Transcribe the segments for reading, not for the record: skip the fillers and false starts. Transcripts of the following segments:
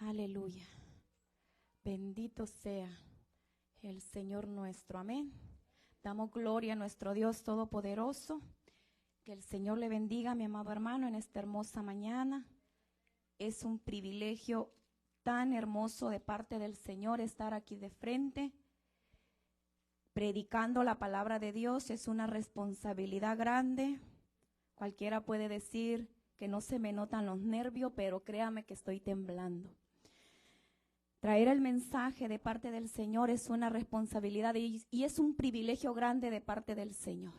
Aleluya. Bendito sea el Señor nuestro. Amén. Damos gloria a nuestro Dios Todopoderoso. Que el Señor le bendiga, mi amado hermano, en esta hermosa mañana. Es un privilegio tan hermoso de parte del Señor estar aquí de frente, predicando la palabra de Dios. Es una responsabilidad grande. Cualquiera puede decir que no se me notan los nervios, pero créame que estoy temblando. Traer el mensaje de parte del Señor es una responsabilidad y es un privilegio grande de parte del Señor.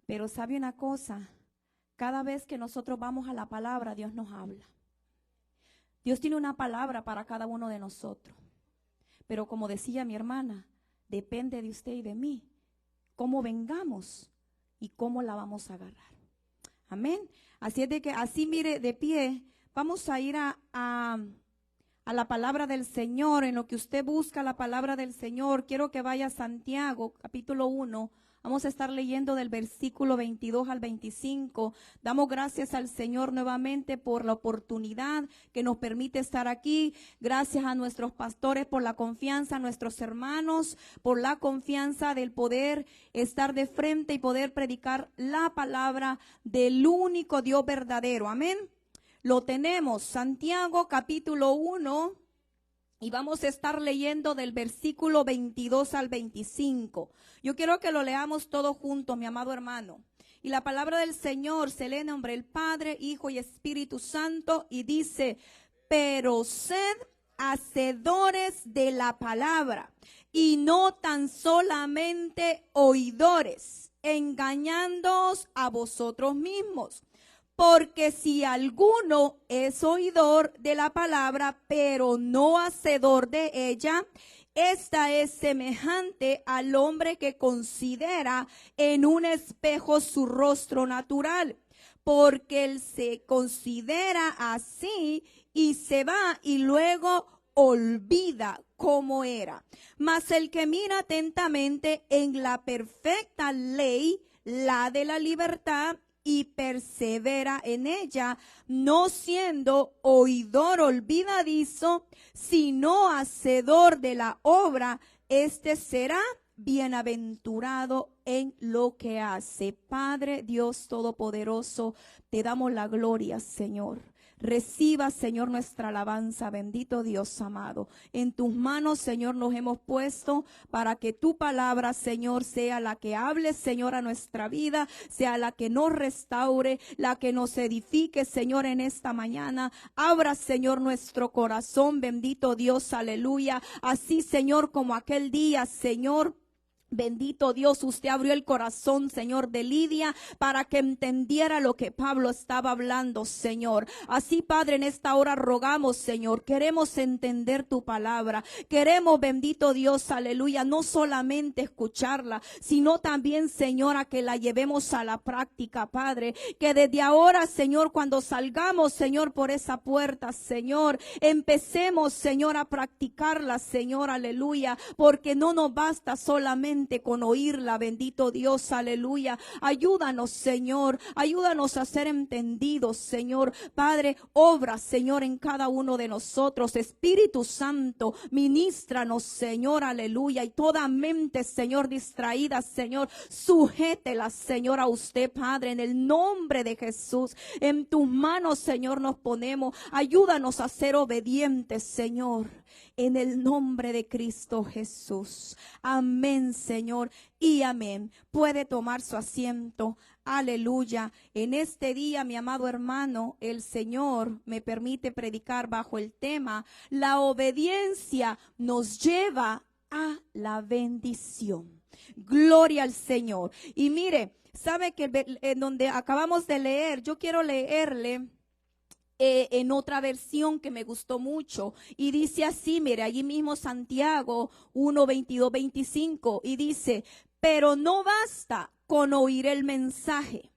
Pero sabe una cosa, cada vez que nosotros vamos a la palabra, Dios nos habla. Dios tiene una palabra para cada uno de nosotros. Pero como decía mi hermana, depende de usted y de mí, cómo vengamos y cómo la vamos a agarrar. Amén. Así es de que así mire de pie, vamos a ir a la palabra del Señor. En lo que usted busca la palabra del Señor, quiero que vaya a Santiago, capítulo 1. Vamos a estar leyendo del versículo 22 al 25. Damos gracias al Señor nuevamente por la oportunidad que nos permite estar aquí. Gracias a nuestros pastores por la confianza, a nuestros hermanos por la confianza del poder estar de frente y poder predicar la palabra del único Dios verdadero. Amén. Lo tenemos, Santiago capítulo 1. Y vamos a estar leyendo del versículo 22 al 25. Yo quiero que lo leamos todos juntos, mi amado hermano. Y la palabra del Señor se lee en nombre del Padre, Hijo y Espíritu Santo. Y dice, pero sed hacedores de la palabra y no tan solamente oidores, engañándoos a vosotros mismos. Porque si alguno es oidor de la palabra, pero no hacedor de ella, esta es semejante al hombre que considera en un espejo su rostro natural, porque él se considera así y se va y luego olvida cómo era. Mas el que mira atentamente en la perfecta ley, la de la libertad, y persevera en ella, no siendo oidor olvidadizo, sino hacedor de la obra, este será bienaventurado en lo que hace. Padre Dios Todopoderoso, te damos la gloria, Señor. Reciba, Señor, nuestra alabanza, bendito Dios amado. En tus manos, Señor, nos hemos puesto para que tu palabra, Señor, sea la que hable, Señor, a nuestra vida, sea la que nos restaure, la que nos edifique, Señor, en esta mañana. Abra, Señor, nuestro corazón, bendito Dios, aleluya. Así, Señor, como aquel día, Señor, bendito Dios, usted abrió el corazón, Señor, de Lidia para que entendiera lo que Pablo estaba hablando, Señor. Así, Padre, en esta hora rogamos, Señor, queremos entender tu palabra. Queremos, bendito Dios, aleluya, no solamente escucharla, sino también, Señor, a que la llevemos a la práctica, Padre. Que desde ahora, Señor, cuando salgamos, Señor, por esa puerta, Señor, empecemos, Señor, a practicarla, Señor, aleluya, porque no nos basta solamente con oírla, bendito Dios, aleluya. Ayúdanos, Señor, ayúdanos a ser entendidos, Señor. Padre, obra, Señor, en cada uno de nosotros. Espíritu Santo, ministranos, Señor, aleluya. Y toda mente, Señor, distraída, Señor, sujétela, Señor, a usted, Padre, en el nombre de Jesús. En tus manos, Señor, nos ponemos. Ayúdanos a ser obedientes, Señor, en el nombre de Cristo Jesús. Amén, Señor, y amén. Puede tomar su asiento. Aleluya. En este día, mi amado hermano, el Señor me permite predicar bajo el tema: la obediencia nos lleva a la bendición. Gloria al Señor. Y mire, sabe que en donde acabamos de leer, yo quiero leerle en otra versión que me gustó mucho, y dice así, mire, allí mismo Santiago 1, 22, 25, y dice: pero no basta con oír el mensaje,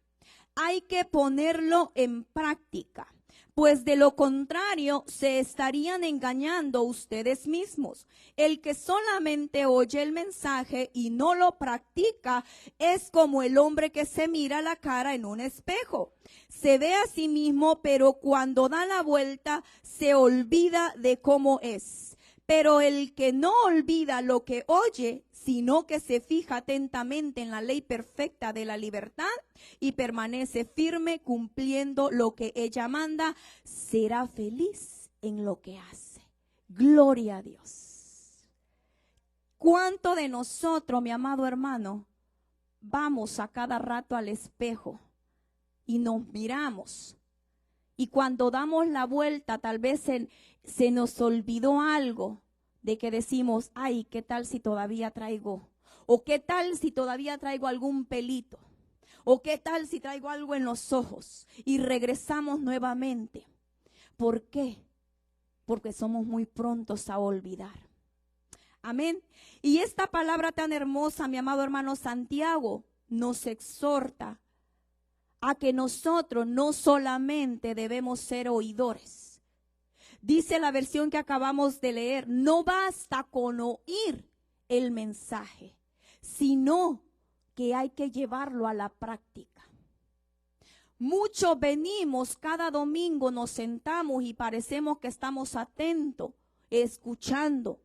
hay que ponerlo en práctica, pues de lo contrario se estarían engañando ustedes mismos. El que solamente oye el mensaje y no lo practica es como el hombre que se mira la cara en un espejo. Se ve a sí mismo, pero cuando da la vuelta se olvida de cómo es. Pero el que no olvida lo que oye, sino que se fija atentamente en la ley perfecta de la libertad y permanece firme cumpliendo lo que ella manda, será feliz en lo que hace. Gloria a Dios. ¿Cuánto de nosotros, mi amado hermano, vamos a cada rato al espejo y nos miramos? Y cuando damos la vuelta, tal vez se nos olvidó algo de que decimos, ay, ¿qué tal si todavía traigo? ¿O qué tal si todavía traigo algún pelito? ¿O qué tal si traigo algo en los ojos? Y regresamos nuevamente. ¿Por qué? Porque somos muy prontos a olvidar. Amén. Y esta palabra tan hermosa, mi amado hermano Santiago, nos exhorta a que nosotros no solamente debemos ser oidores. Dice la versión que acabamos de leer, no basta con oír el mensaje, sino que hay que llevarlo a la práctica. Muchos venimos cada domingo, nos sentamos y parecemos que estamos atentos, escuchando,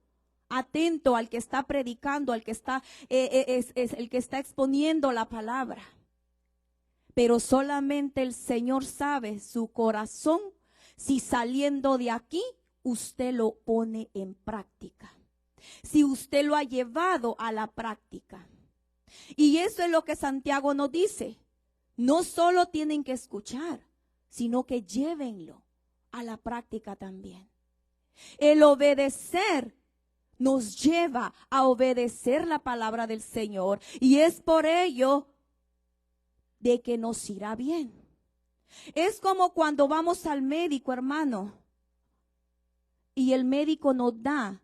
atento al que está predicando, al que está, el que está exponiendo la palabra. Pero solamente el Señor sabe su corazón, si saliendo de aquí usted lo pone en práctica, si usted lo ha llevado a la práctica. Y eso es lo que Santiago nos dice. No solo tienen que escuchar, sino que llévenlo a la práctica también. El obedecer nos lleva a obedecer la palabra del Señor, y es por ello de que nos irá bien. Es como cuando vamos al médico, hermano, y el médico nos da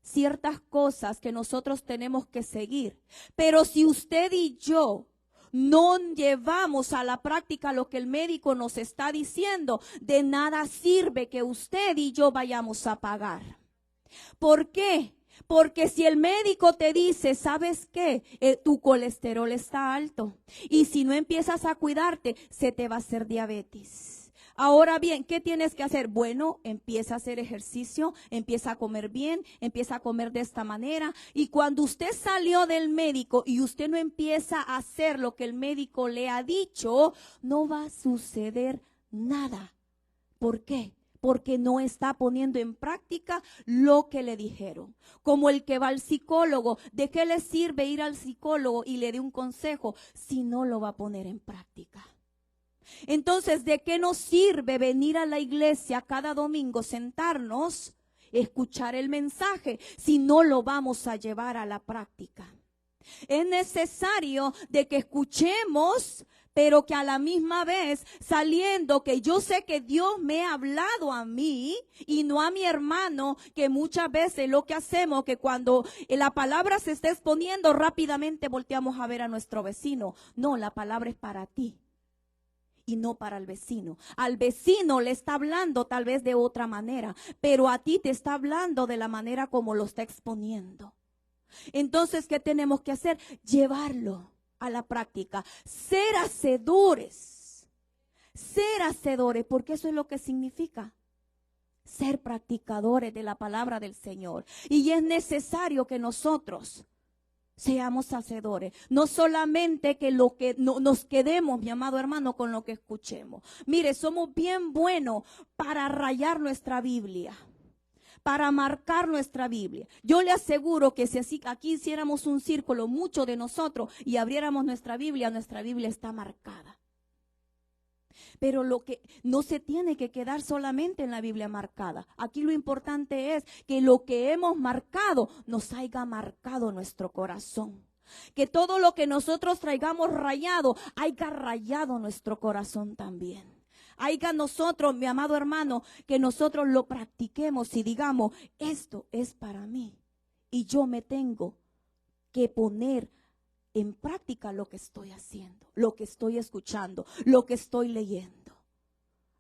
ciertas cosas que nosotros tenemos que seguir. Pero si usted y yo no llevamos a la práctica lo que el médico nos está diciendo, de nada sirve que usted y yo vayamos a pagar. ¿Por qué? Porque si el médico te dice, ¿sabes qué? Tu colesterol está alto y si no empiezas a cuidarte, se te va a hacer diabetes. Ahora bien, ¿qué tienes que hacer? Bueno, empieza a hacer ejercicio, empieza a comer bien, empieza a comer de esta manera. Y cuando usted salió del médico y usted no empieza a hacer lo que el médico le ha dicho, no va a suceder nada. ¿Por qué? Porque no está poniendo en práctica lo que le dijeron. Como el que va al psicólogo, ¿de qué le sirve ir al psicólogo y le dé un consejo si no lo va a poner en práctica? Entonces, ¿de qué nos sirve venir a la iglesia cada domingo, sentarnos, escuchar el mensaje, si no lo vamos a llevar a la práctica? Es necesario de que escuchemos, pero que a la misma vez, saliendo, que yo sé que Dios me ha hablado a mí y no a mi hermano, que muchas veces lo que hacemos, que cuando la palabra se está exponiendo, rápidamente volteamos a ver a nuestro vecino. No, la palabra es para ti y no para el vecino. Al vecino le está hablando tal vez de otra manera, pero a ti te está hablando de la manera como lo está exponiendo. Entonces, ¿qué tenemos que hacer? Llevarlo a la práctica. Ser hacedores, porque eso es lo que significa ser practicadores de la palabra del Señor. Y es necesario que nosotros seamos hacedores, no solamente que nos quedemos, mi amado hermano, con lo que escuchemos. Mire, somos bien buenos para rayar nuestra Biblia, para marcar nuestra Biblia. Yo le aseguro que si así aquí hiciéramos un círculo, muchos de nosotros, y abriéramos nuestra Biblia está marcada. Pero lo que no se tiene que quedar solamente en la Biblia marcada. Aquí lo importante es que lo que hemos marcado nos haya marcado nuestro corazón. Que todo lo que nosotros traigamos rayado, haya rayado nuestro corazón también. Haya nosotros, mi amado hermano, que nosotros lo practiquemos y digamos, esto es para mí. Y yo me tengo que poner en práctica lo que estoy haciendo, lo que estoy escuchando, lo que estoy leyendo.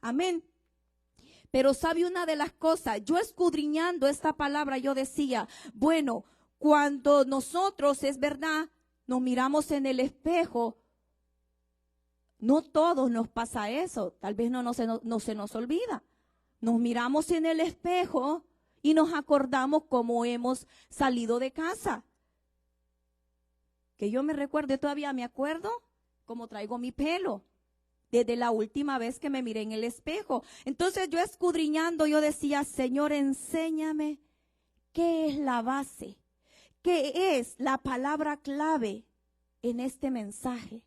Amén. Pero sabe una de las cosas, yo escudriñando esta palabra, yo decía, bueno, cuando nosotros, es verdad, nos miramos en el espejo, no todos nos pasa eso, tal vez no se nos olvida. Nos miramos en el espejo y nos acordamos cómo hemos salido de casa. Que yo me recuerdo, todavía me acuerdo cómo traigo mi pelo desde la última vez que me miré en el espejo. Entonces yo escudriñando, yo decía, Señor, enséñame qué es la base, qué es la palabra clave en este mensaje.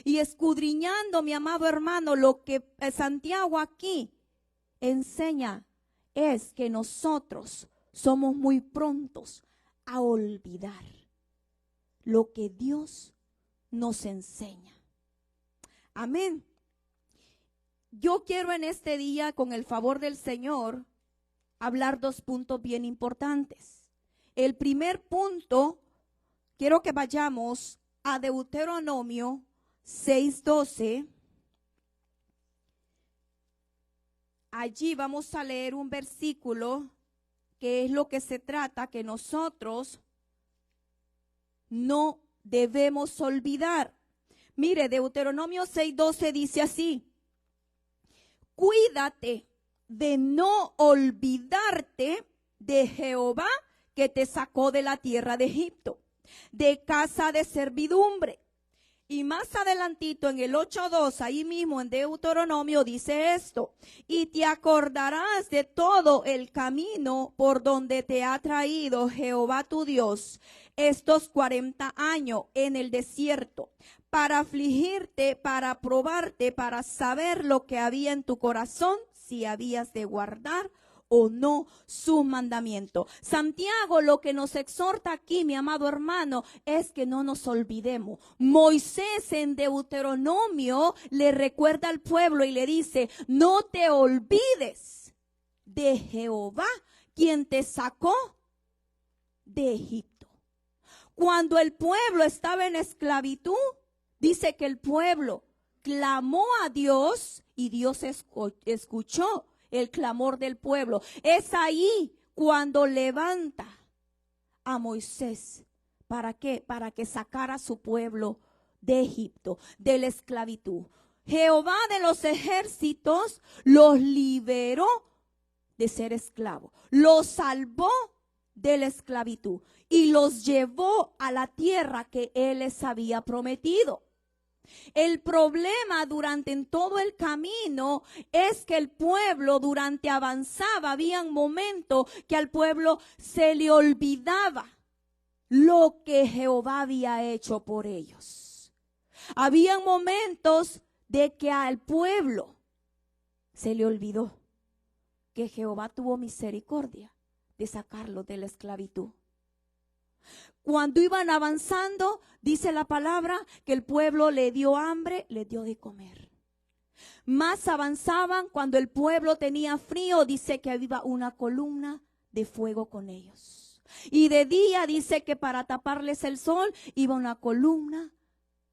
Y escudriñando, mi amado hermano, lo que Santiago aquí enseña es que nosotros somos muy prontos a olvidar lo que Dios nos enseña. Amén. Yo quiero en este día, con el favor del Señor, hablar 2 puntos bien importantes. El primer punto, quiero que vayamos a Deuteronomio 6:12. Allí vamos a leer un versículo que es lo que se trata, que nosotros no debemos olvidar. Mire, Deuteronomio 6:12 dice así: cuídate de no olvidarte de Jehová que te sacó de la tierra de Egipto, de casa de servidumbre. Y más adelantito en el 8:2, ahí mismo en Deuteronomio dice esto: y te acordarás de todo el camino por donde te ha traído Jehová tu Dios estos 40 años en el desierto, para afligirte, para probarte, para saber lo que había en tu corazón, si habías de guardar o no su mandamiento. Santiago lo que nos exhorta aquí, mi amado hermano, es que no nos olvidemos. Moisés en Deuteronomio le recuerda al pueblo y le dice: no te olvides de Jehová, quien te sacó de Egipto. Cuando el pueblo estaba en esclavitud, dice que el pueblo clamó a Dios y Dios escuchó el clamor del pueblo. Es ahí cuando levanta a Moisés. ¿Para qué? Para que sacara a su pueblo de Egipto, de la esclavitud. Jehová de los ejércitos los liberó de ser esclavos, los salvó de la esclavitud y los llevó a la tierra que él les había prometido. El problema durante en todo el camino es que el pueblo durante avanzaba, habían momentos que al pueblo se le olvidaba lo que Jehová había hecho por ellos. Habían momentos de que al pueblo se le olvidó que Jehová tuvo misericordia de sacarlo de la esclavitud. Cuando iban avanzando, dice la palabra que el pueblo le dio hambre, le dio de comer. Más avanzaban, cuando el pueblo tenía frío, dice que había una columna de fuego con ellos. Y de día dice que para taparles el sol iba una columna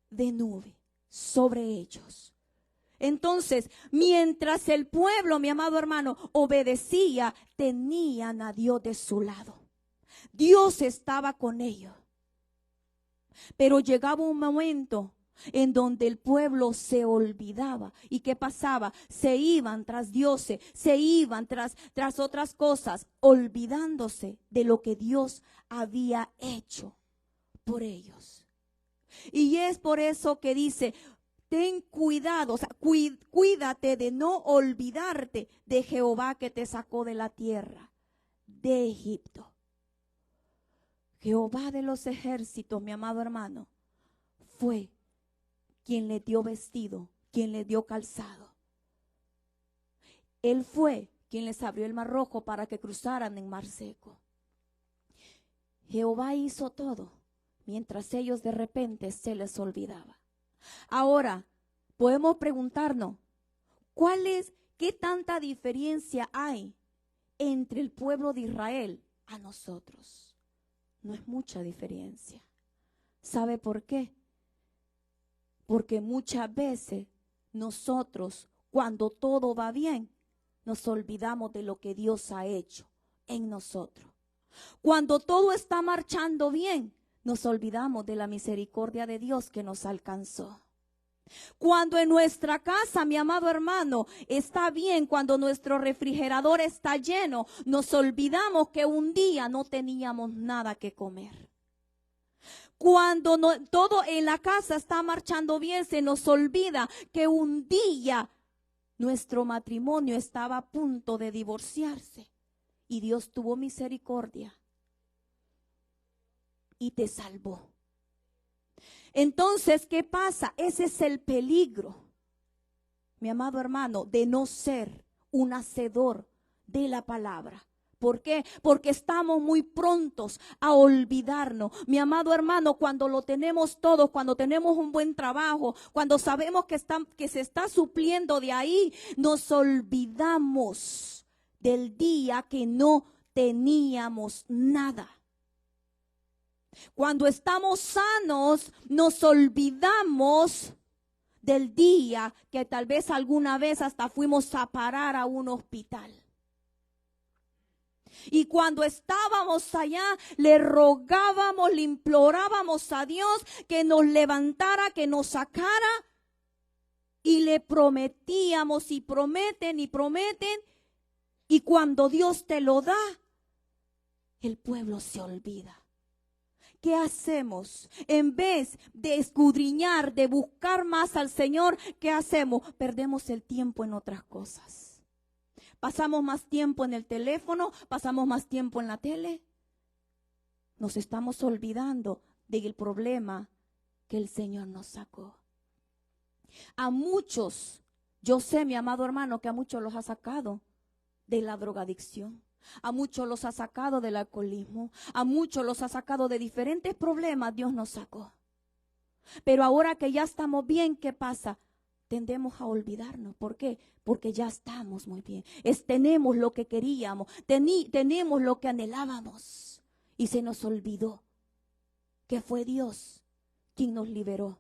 de nube sobre ellos. Entonces, mientras el pueblo, mi amado hermano, obedecía, tenían a Dios de su lado. Dios estaba con ellos. Pero llegaba un momento en donde el pueblo se olvidaba. ¿Y qué pasaba? Se iban tras dioses, se iban tras otras cosas, olvidándose de lo que Dios había hecho por ellos. Y es por eso que dice: ten cuidado, o sea, cuídate de no olvidarte de Jehová que te sacó de la tierra de Egipto. Jehová de los ejércitos, mi amado hermano, fue quien le dio vestido, quien le dio calzado. Él fue quien les abrió el mar rojo para que cruzaran en mar seco. Jehová hizo todo, mientras ellos de repente se les olvidaba. Ahora, podemos preguntarnos, ¿qué tanta diferencia hay entre el pueblo de Israel a nosotros? No es mucha diferencia. ¿Sabe por qué? Porque muchas veces nosotros, cuando todo va bien, nos olvidamos de lo que Dios ha hecho en nosotros. Cuando todo está marchando bien, nos olvidamos de la misericordia de Dios que nos alcanzó. Cuando en nuestra casa, mi amado hermano, está bien, cuando nuestro refrigerador está lleno, nos olvidamos que un día no teníamos nada que comer. Cuando todo en la casa está marchando bien, se nos olvida que un día nuestro matrimonio estaba a punto de divorciarse y Dios tuvo misericordia y te salvó. Entonces, ¿qué pasa? Ese es el peligro, mi amado hermano, de no ser un hacedor de la palabra. ¿Por qué? Porque estamos muy prontos a olvidarnos. Mi amado hermano, cuando lo tenemos todo, cuando tenemos un buen trabajo, cuando sabemos que se está supliendo de ahí, nos olvidamos del día que no teníamos nada. Cuando estamos sanos, nos olvidamos del día que tal vez alguna vez hasta fuimos a parar a un hospital. Y cuando estábamos allá, le rogábamos, le implorábamos a Dios que nos levantara, que nos sacara. Y le prometíamos y prometen y prometen. Y cuando Dios te lo da, el pueblo se olvida. ¿Qué hacemos? En vez de escudriñar, de buscar más al Señor, ¿qué hacemos? Perdemos el tiempo en otras cosas. Pasamos más tiempo en el teléfono, pasamos más tiempo en la tele. Nos estamos olvidando del problema que el Señor nos sacó. A muchos, yo sé, mi amado hermano, que a muchos los ha sacado de la drogadicción. A muchos los ha sacado del alcoholismo. A muchos los ha sacado de diferentes problemas. Dios nos sacó. Pero ahora que ya estamos bien, ¿qué pasa? Tendemos a olvidarnos. ¿Por qué? Porque ya estamos muy bien. Tenemos lo que queríamos. Tenemos lo que anhelábamos. Y se nos olvidó que fue Dios quien nos liberó.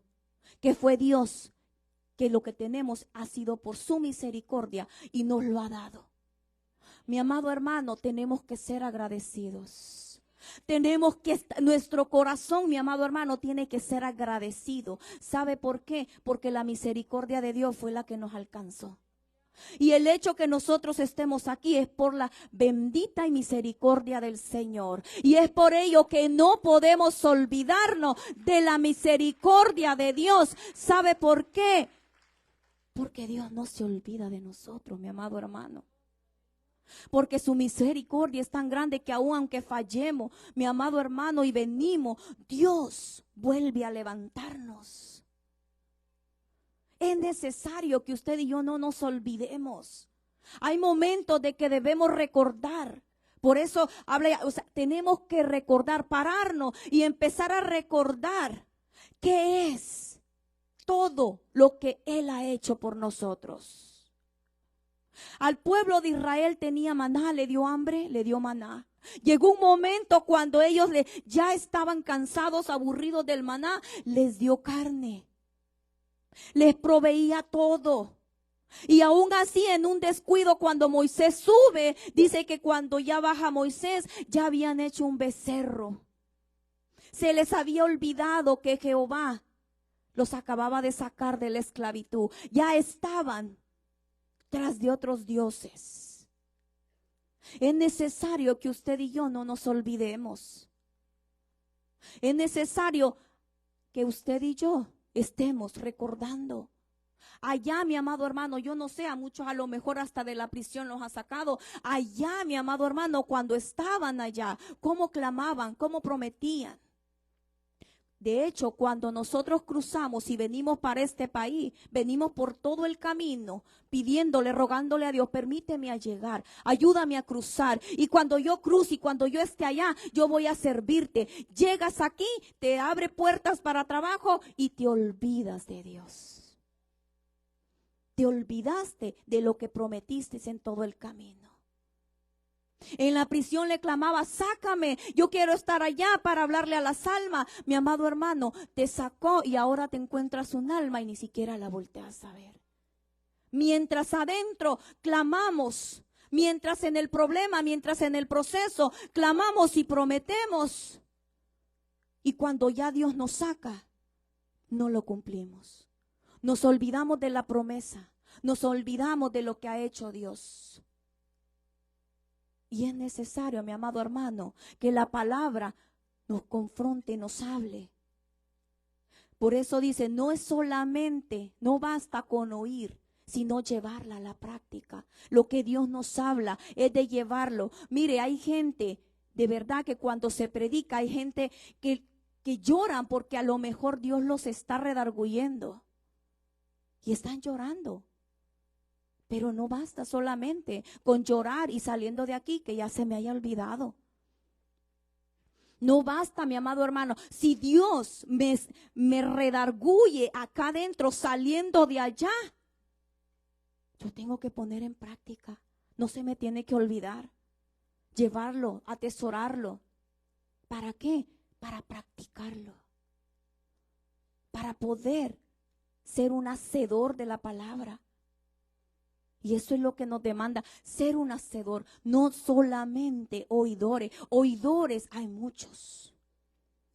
Que fue Dios que lo que tenemos ha sido por su misericordia y nos lo ha dado. Mi amado hermano, tenemos que ser agradecidos. Tenemos que, nuestro corazón, mi amado hermano, tiene que ser agradecido. ¿Sabe por qué? Porque la misericordia de Dios fue la que nos alcanzó. Y el hecho que nosotros estemos aquí es por la bendita y misericordia del Señor. Y es por ello que no podemos olvidarnos de la misericordia de Dios. ¿Sabe por qué? Porque Dios no se olvida de nosotros, mi amado hermano. Porque su misericordia es tan grande que aun aunque fallemos, mi amado hermano, y venimos, Dios vuelve a levantarnos. Es necesario que usted y yo no nos olvidemos. Hay momentos de que debemos recordar. Por eso tenemos que recordar, pararnos y empezar a recordar qué es todo lo que Él ha hecho por nosotros. Al pueblo de Israel tenía maná, le dio hambre, le dio maná. Llegó un momento cuando ellos ya estaban cansados, aburridos del maná, les dio carne. Les proveía todo. Y aún así, en un descuido, cuando Moisés sube, dice que cuando ya baja Moisés, ya habían hecho un becerro. Se les había olvidado que Jehová los acababa de sacar de la esclavitud. Ya estaban tras de otros dioses. Es necesario que usted y yo no nos olvidemos. Es necesario que usted y yo estemos recordando. Allá, mi amado hermano, yo no sé, a muchos a lo mejor hasta de la prisión los ha sacado. Allá, mi amado hermano, cuando estaban allá, cómo clamaban, cómo prometían. De hecho, cuando nosotros cruzamos y venimos para este país, venimos por todo el camino pidiéndole, rogándole a Dios, permíteme a llegar, ayúdame a cruzar. Y cuando yo cruce y cuando yo esté allá, yo voy a servirte. Llegas aquí, te abre puertas para trabajo y te olvidas de Dios. Te olvidaste de lo que prometiste en todo el camino. En la prisión le clamaba, sácame, yo quiero estar allá para hablarle a las almas. Mi amado hermano, te sacó y ahora te encuentras un alma y ni siquiera la volteas a ver. Mientras adentro clamamos, mientras en el problema, mientras en el proceso clamamos y prometemos. Y cuando ya Dios nos saca, no lo cumplimos. Nos olvidamos de la promesa, nos olvidamos de lo que ha hecho Dios. Y es necesario, mi amado hermano, que la palabra nos confronte y nos hable. Por eso dice, no es solamente, no basta con oír, sino llevarla a la práctica. Lo que Dios nos habla es de llevarlo. Mire, hay gente, de verdad que cuando se predica, hay gente que lloran porque a lo mejor Dios los está redarguyendo. Y están llorando. Pero no basta solamente con llorar y saliendo de aquí que ya se me haya olvidado. No basta, mi amado hermano, si Dios me redarguye acá adentro saliendo de allá, yo tengo que poner en práctica. No se me tiene que olvidar. Llevarlo, atesorarlo. ¿Para qué? Para practicarlo. Para poder ser un hacedor de la palabra. Y eso es lo que nos demanda, ser un hacedor, no solamente oidores. Oidores hay muchos,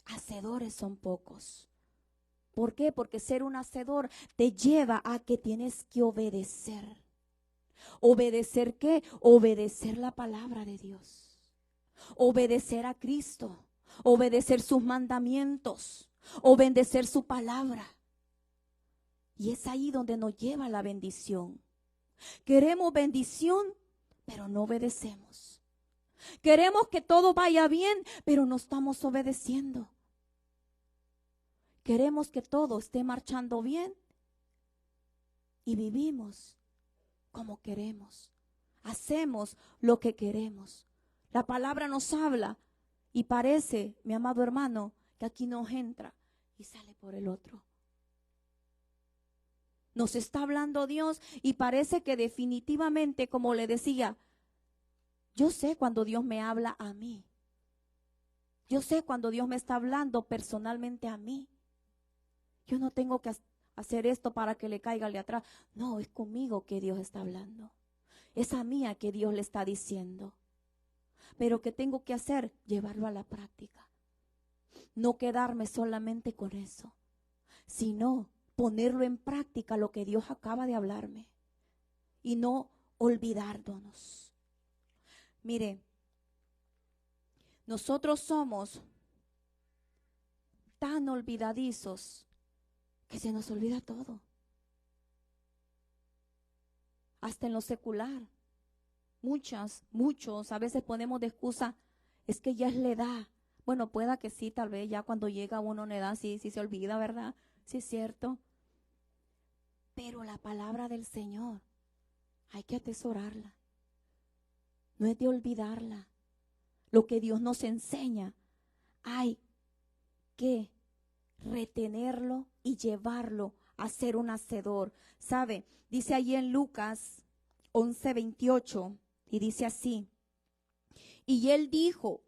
hacedores son pocos. ¿Por qué? Porque ser un hacedor te lleva a que tienes que obedecer. ¿Obedecer qué? Obedecer la palabra de Dios. Obedecer a Cristo. Obedecer sus mandamientos. Obedecer su palabra. Y es ahí donde nos lleva la bendición. Queremos bendición, pero no obedecemos. Queremos que todo vaya bien, pero no estamos obedeciendo. Queremos que todo esté marchando bien y vivimos como queremos. Hacemos lo que queremos. La palabra nos habla y parece, mi amado hermano, que aquí nos entra y sale por el otro. Nos está hablando Dios y parece que definitivamente, como le decía, yo sé cuando Dios me habla a mí. Yo sé cuando Dios me está hablando personalmente a mí. Yo no tengo que hacer esto para que le caiga de atrás. No, es conmigo que Dios está hablando. Es a mí a que Dios le está diciendo. Pero ¿qué tengo que hacer? Llevarlo a la práctica. No quedarme solamente con eso, sino ponerlo en práctica lo que Dios acaba de hablarme y no olvidarnos. Mire, nosotros somos tan olvidadizos que se nos olvida todo. Hasta en lo secular. Muchos, a veces ponemos de excusa, es que ya es la edad. Bueno, pueda que sí, tal vez ya cuando llega uno a una edad, sí se olvida, ¿verdad? Sí es cierto. Pero la palabra del Señor hay que atesorarla. No es de olvidarla. Lo que Dios nos enseña, hay que retenerlo y llevarlo a ser un hacedor. ¿Sabe? Dice allí en Lucas 11:28 y dice así. Y él dijo,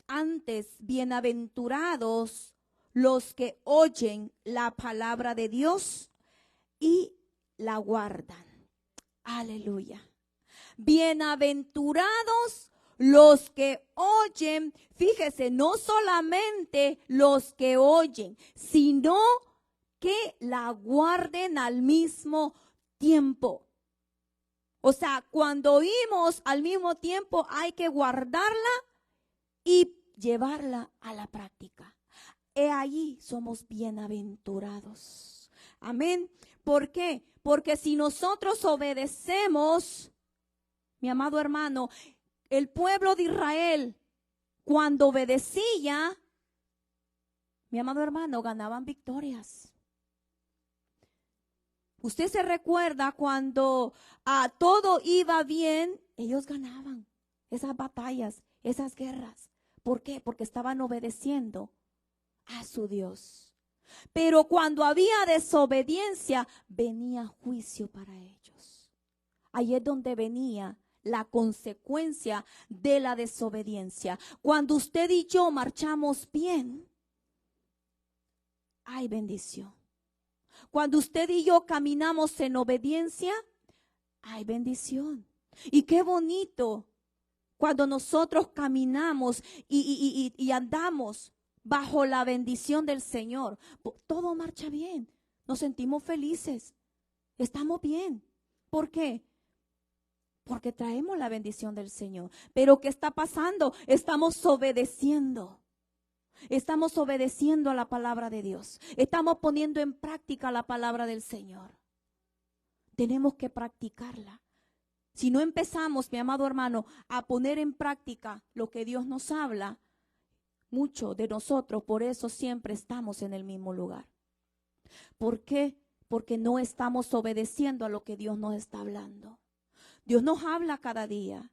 antes bienaventurados los que oyen la palabra de Dios y la guardan. Aleluya. Bienaventurados los que oyen, fíjese, no solamente los que oyen, sino que la guarden al mismo tiempo. O sea, cuando oímos al mismo tiempo hay que guardarla y llevarla a la práctica. He ahí somos bienaventurados. Amén. ¿Por qué? Porque si nosotros obedecemos, mi amado hermano, el pueblo de Israel, cuando obedecía, mi amado hermano, ganaban victorias. Usted se recuerda cuando a todo iba bien, ellos ganaban esas batallas, esas guerras. ¿Por qué? Porque estaban obedeciendo a su Dios. Pero cuando había desobediencia, venía juicio para ellos. Ahí es donde venía la consecuencia de la desobediencia. Cuando usted y yo marchamos bien, hay bendición. Cuando usted y yo caminamos en obediencia, hay bendición. Y qué bonito cuando nosotros caminamos y andamos bajo la bendición del Señor. Todo marcha bien, nos sentimos felices, estamos bien. ¿Por qué? Porque traemos la bendición del Señor. Pero ¿qué está pasando? Estamos obedeciendo. Estamos obedeciendo a la palabra de Dios. Estamos poniendo en práctica la palabra del Señor. Tenemos que practicarla. Si no empezamos, mi amado hermano, a poner en práctica lo que Dios nos habla, muchos de nosotros por eso siempre estamos en el mismo lugar. ¿Por qué? Porque no estamos obedeciendo a lo que Dios nos está hablando. Dios nos habla cada día.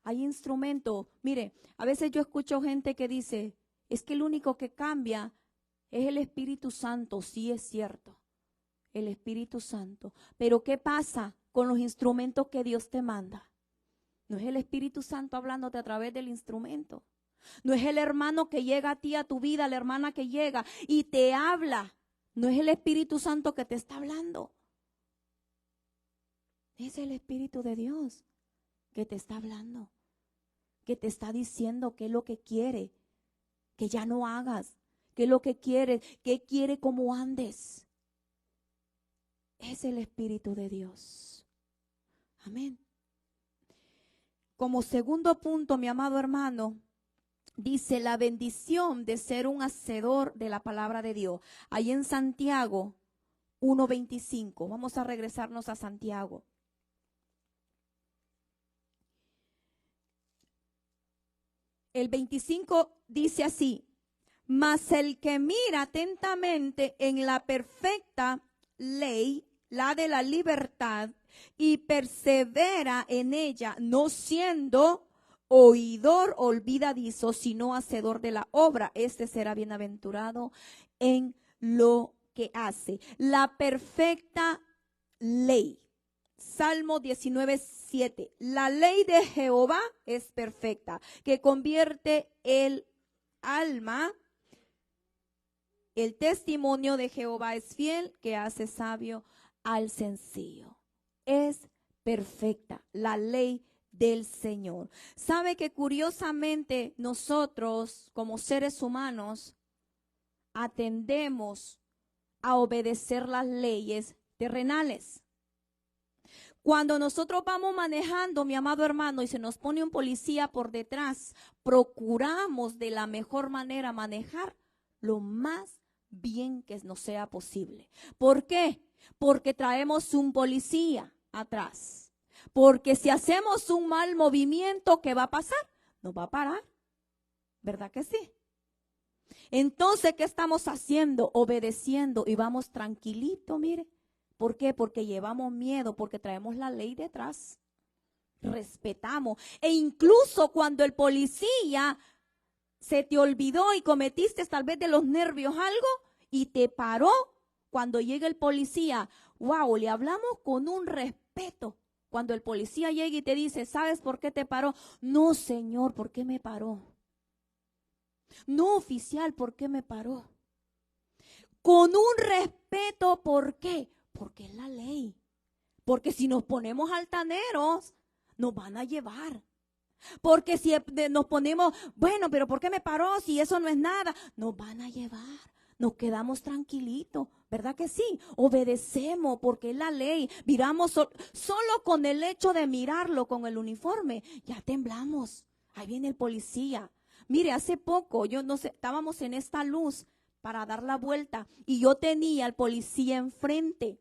Hay instrumentos. Mire, a veces yo escucho gente que dice, es que el único que cambia es el Espíritu Santo. Sí, es cierto, el Espíritu Santo. Pero ¿qué pasa con los instrumentos que Dios te manda? No es el Espíritu Santo hablándote a través del instrumento. No es el hermano que llega a ti, a tu vida, la hermana que llega y te habla. No es el Espíritu Santo que te está hablando. Es el Espíritu de Dios que te está hablando, que te está diciendo qué es lo que quiere, que ya no hagas, qué es lo que quiere, qué quiere cómo andes. Es el Espíritu de Dios. Amén. Como segundo punto, mi amado hermano, dice la bendición de ser un hacedor de la palabra de Dios. Ahí en Santiago 1:25. Vamos a regresarnos a Santiago. El 25 dice así: mas el que mira atentamente en la perfecta ley, la de la libertad, y persevera en ella, no siendo oidor olvidadizo, sino hacedor de la obra, este será bienaventurado en lo que hace. La perfecta ley. Salmo 19:7. La ley de Jehová es perfecta, que convierte el alma. El testimonio de Jehová es fiel, que hace sabio al sencillo. Es perfecta la ley del Señor. ¿Sabe que curiosamente nosotros como seres humanos atendemos a obedecer las leyes terrenales? Cuando nosotros vamos manejando, mi amado hermano, y se nos pone un policía por detrás, procuramos de la mejor manera manejar lo más bien que nos sea posible. ¿Por qué? Porque traemos un policía atrás. Porque si hacemos un mal movimiento, ¿qué va a pasar? Nos va a parar. ¿Verdad que sí? Entonces, ¿qué estamos haciendo? Obedeciendo y vamos tranquilito, mire. ¿Por qué? Porque llevamos miedo, porque traemos la ley detrás. Respetamos. E incluso cuando el policía se te olvidó y cometiste tal vez de los nervios algo y te paró, cuando llega el policía, wow, le hablamos con un respeto. Cuando el policía llega y te dice, ¿sabes por qué te paró? No, señor, ¿por qué me paró? No, oficial, ¿por qué me paró? Con un respeto, ¿por qué? Porque es la ley. Porque si nos ponemos altaneros, nos van a llevar. Porque si nos ponemos, bueno, pero ¿por qué me paró si eso no es nada? Nos van a llevar. Nos quedamos tranquilitos, ¿verdad que sí? Obedecemos porque es la ley. Miramos solo con el hecho de mirarlo con el uniforme, ya temblamos. Ahí viene el policía. Mire, hace poco, yo no sé, estábamos en esta luz para dar la vuelta y yo tenía al policía enfrente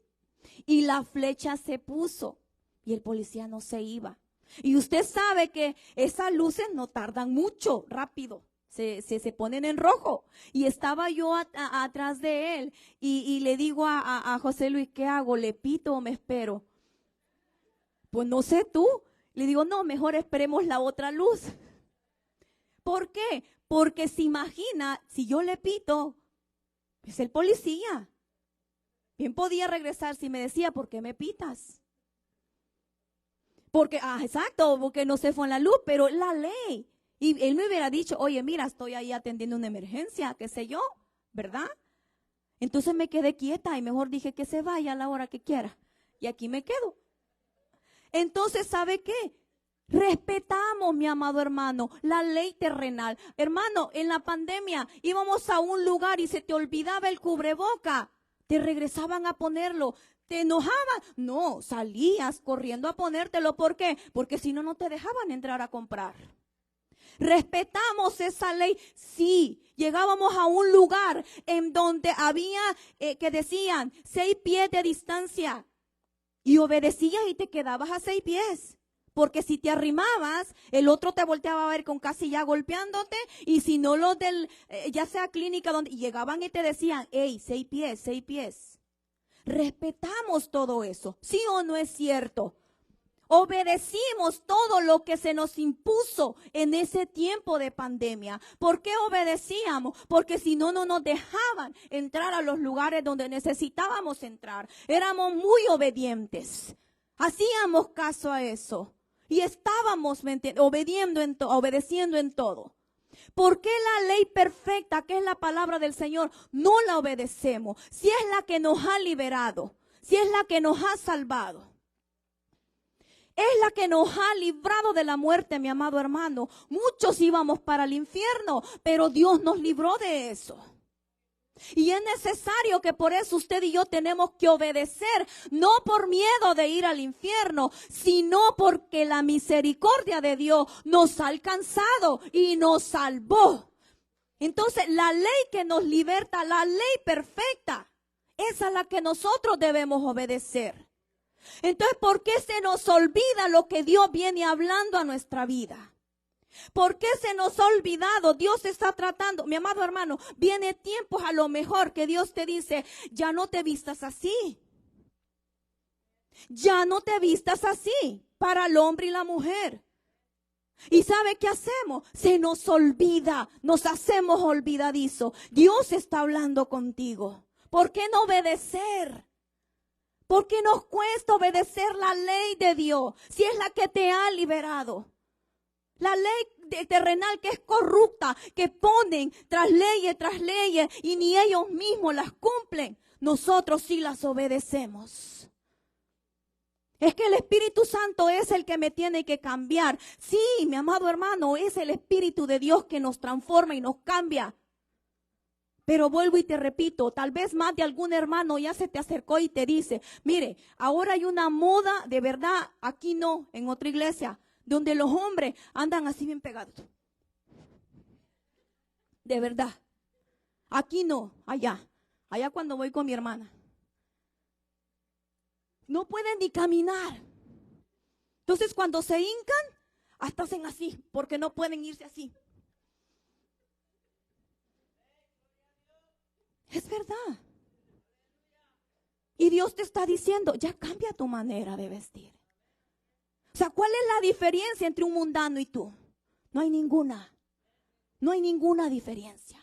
y la flecha se puso y el policía no se iba. Y usted sabe que esas luces no tardan mucho, rápido, se ponen en rojo. Y estaba yo atrás de él y le digo a José Luis, ¿qué hago? ¿Le pito o me espero? Pues no sé tú. Le digo, no, mejor esperemos la otra luz. ¿Por qué? Porque se imagina, si yo le pito, es el policía. Bien podía regresar si me decía, ¿por qué me pitas? Porque, exacto, porque no se fue en la luz, pero la ley. Y él me hubiera dicho, oye, mira, estoy ahí atendiendo una emergencia, qué sé yo, ¿verdad? Entonces me quedé quieta y mejor dije que se vaya a la hora que quiera. y aquí me quedo. Entonces, ¿sabe qué? Respetamos, mi amado hermano, la ley terrenal. Hermano, en la pandemia íbamos a un lugar y se te olvidaba el cubreboca. Te regresaban a ponerlo. ¿Te enojaba? No, salías corriendo a ponértelo. ¿Por qué? Porque si no, no te dejaban entrar a comprar. ¿Respetamos esa ley? Sí. Llegábamos a un lugar en donde había que decían 6 pies de distancia. Y obedecías y te quedabas a 6 pies. Porque si te arrimabas, el otro te volteaba a ver con casi ya golpeándote. Y si no, los del, ya sea clínica, donde llegaban y te decían, hey, 6 pies, 6 pies. Respetamos todo eso. ¿Sí o no es cierto? Obedecimos todo lo que se nos impuso en ese tiempo de pandemia. ¿Por qué obedecíamos? Porque si no, no nos dejaban entrar a los lugares donde necesitábamos entrar. Éramos muy obedientes. Hacíamos caso a eso. Y estábamos obedeciendo en todo. ¿Por qué la ley perfecta, que es la palabra del Señor, no la obedecemos? Si es la que nos ha liberado, si es la que nos ha salvado, es la que nos ha librado de la muerte, mi amado hermano. Muchos íbamos para el infierno, pero Dios nos libró de eso. Y es necesario que por eso usted y yo tenemos que obedecer, no por miedo de ir al infierno, sino porque la misericordia de Dios nos ha alcanzado y nos salvó. Entonces, la ley que nos liberta, la ley perfecta, esa es la que nosotros debemos obedecer. Entonces, ¿por qué se nos olvida lo que Dios viene hablando a nuestra vida? ¿Por qué se nos ha olvidado? Dios está tratando, mi amado hermano, viene tiempos a lo mejor que Dios te dice, ya no te vistas así. Ya no te vistas así para el hombre y la mujer. ¿Y sabe qué hacemos? Se nos olvida, nos hacemos olvidadizo. Dios está hablando contigo. ¿Por qué no obedecer? ¿Por qué nos cuesta obedecer la ley de Dios si es la que te ha liberado? La ley terrenal que es corrupta, que ponen tras leyes y ni ellos mismos las cumplen. Nosotros sí las obedecemos. Es que el Espíritu Santo es el que me tiene que cambiar. Sí, mi amado hermano, es el Espíritu de Dios que nos transforma y nos cambia. Pero vuelvo y te repito, tal vez más de algún hermano ya se te acercó y te dice, mire, ahora hay una moda, de verdad, aquí no, en otra iglesia, donde los hombres andan así bien pegados. De verdad. Aquí no, allá. Allá cuando voy con mi hermana. No pueden ni caminar. Entonces cuando se hincan, hasta hacen así, porque no pueden irse así. Es verdad. Y Dios te está diciendo, ya cambia tu manera de vestir. O sea, ¿cuál es la diferencia entre un mundano y tú? No hay ninguna. No hay ninguna diferencia.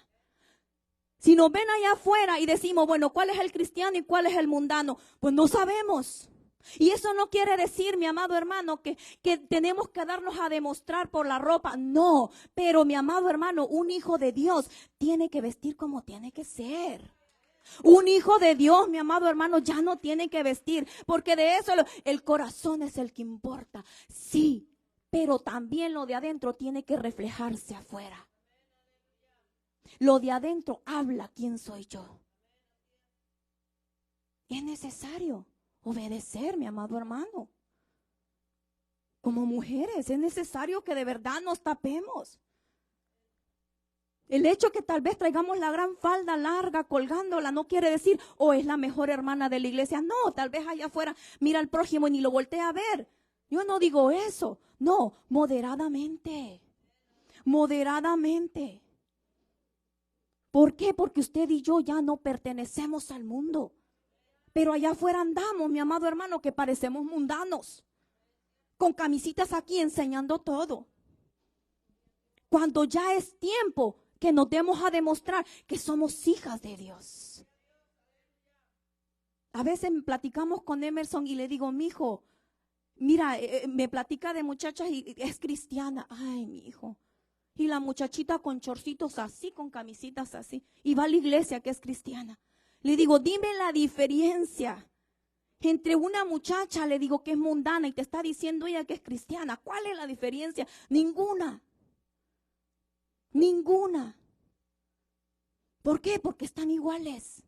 Si nos ven allá afuera y decimos, bueno, ¿cuál es el cristiano y cuál es el mundano? Pues no sabemos. Y eso no quiere decir, mi amado hermano, que tenemos que darnos a demostrar por la ropa. No, pero mi amado hermano, un hijo de Dios tiene que vestir como tiene que ser. Un hijo de Dios, mi amado hermano, ya no tiene que vestir, porque de eso el corazón es el que importa. Sí, pero también lo de adentro tiene que reflejarse afuera. Lo de adentro habla quién soy yo. Es necesario obedecer, mi amado hermano. Como mujeres es necesario que de verdad nos tapemos. El hecho que tal vez traigamos la gran falda larga colgándola no quiere decir, es la mejor hermana de la iglesia. No, tal vez allá afuera mira al prójimo y ni lo voltea a ver. Yo no digo eso. No, moderadamente. Moderadamente. ¿Por qué? Porque usted y yo ya no pertenecemos al mundo. Pero allá afuera andamos, mi amado hermano, que parecemos mundanos. Con camisitas aquí enseñando todo. Cuando ya es tiempo que nos demos a demostrar que somos hijas de Dios. A veces platicamos con Emerson y le digo, mijo, mira, me platica de muchachas y es cristiana. Ay, mi hijo. Y la muchachita con chorcitos así, con camisitas así. Y va a la iglesia que es cristiana. Le digo, dime la diferencia. Entre una muchacha, le digo, que es mundana y te está diciendo ella que es cristiana. ¿Cuál es la diferencia? Ninguna. Ninguna. ¿Por qué? Porque están iguales.